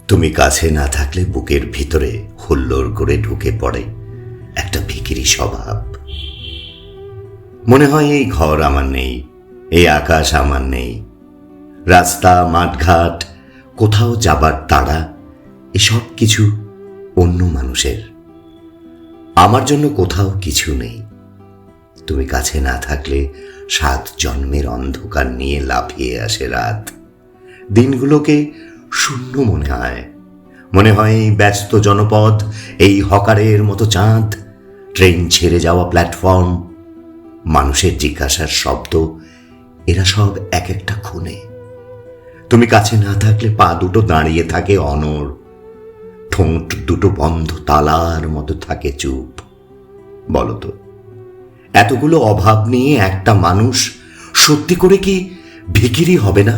তুমি কাছে না থাকলে বুকের ভিতরে হুল্লোড় করে ঢুকে পড়ে একটা ভিখিরি স্বভাব। মনে হয় এই ঘর আমার নেই, এই আকাশ আমার নেই, রাস্তা মাঠঘাট কোথাও যাবার তাড়া এসব কিছু অন্য মানুষের, আমার জন্য কোথাও কিছু নেই। তুমি কাছে না থাকলে 7 জন্মের অন্ধকার নিয়ে লাফিয়ে আসে রাত। দিনগুলোকে শূন্য মনে হয়, মনে হয় এই ব্যস্ত জনপদ, এই হকারের মতো চাঁদ, ট্রেন ছেড়ে যাওয়া প্ল্যাটফর্ম, মানুষের জিজ্ঞাসার শব্দ, এরা সব এক একটা খুনে। তুমি কাছে না থাকলে পা দুটো দাঁড়িয়ে থাকে অনড়, ঠোঁট দুটো বন্ধ তালার মতো থাকে চুপ। বলতো, এতগুলো অভাব নিয়ে একটা মানুষ সত্যি করে কি ভিখিরি হবে না?